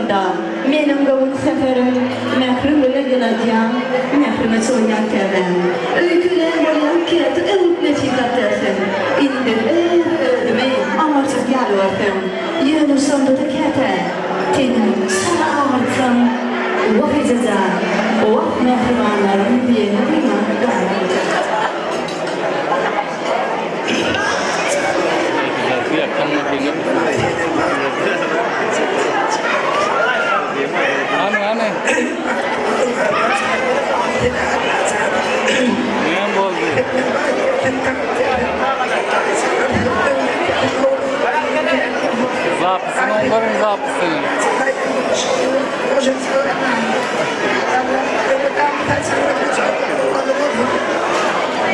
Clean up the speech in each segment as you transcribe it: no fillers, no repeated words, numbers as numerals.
da menin gavul seferim mehrim ile geleceğim mehrime soyan kevren öyküler boyan keti ılıp neçidat dersin indir ödüme amarsız gel vartım yönü sonunda da kete tenim sana ağırtsam vakıcıza vak mehrimanların diyeni duymak gayret Anne. Neyem bozdu? Zapısını onların zapısını.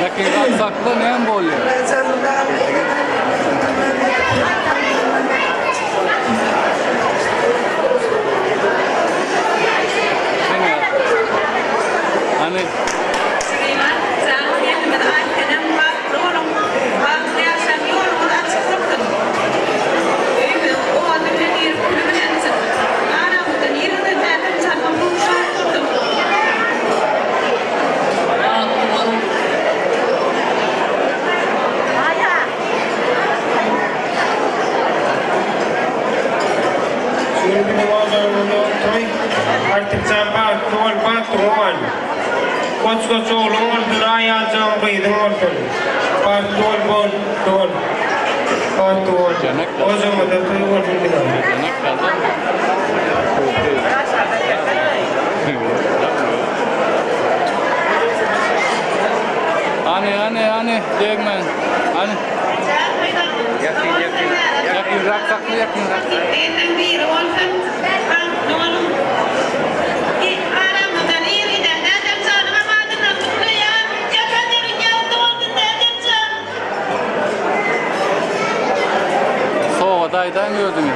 Lakin zapsaklı neyem bozdu? Anne. Artık sabah tuval patruman. Kosko solongan duraya sampai dengan patruman bon tuval patruman. O zaman da tuval dengan. Anne, Degman. Anne. Yakin raksaklı. Soğudaydan gördünüz.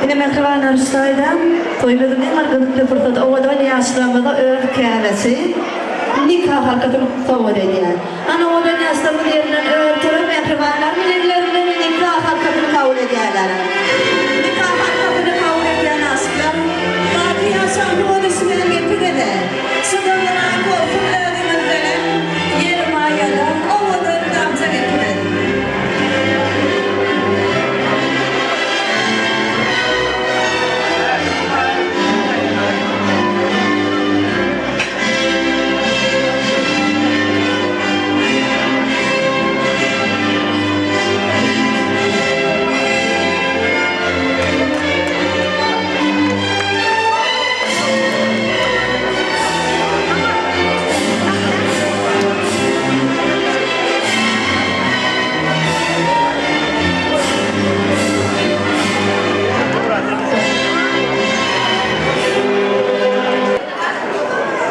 Yine mehribanlar üstaydan toyladım en arkadaşlı fırsat o da yaşlanmada öğret kâvesi nikah hakikaten soğud ediyen. Ana o da yaşlanmada yerinden öğretilen mehribanlar millerinden nikah hakikaten kabul ediyorlar. Nikah hakikaten kabul ediyen asıklar Fatih Hasan bu ismini gepirede. Sınırlanan korkun öğrenimden yerim ayadan o da damca gepirede.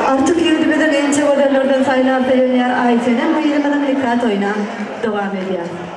Artık yürüdümeden en çok odalardan sayılar sayılıyor Ayşe'nin bu 20 nikah oyuna devam ediyor.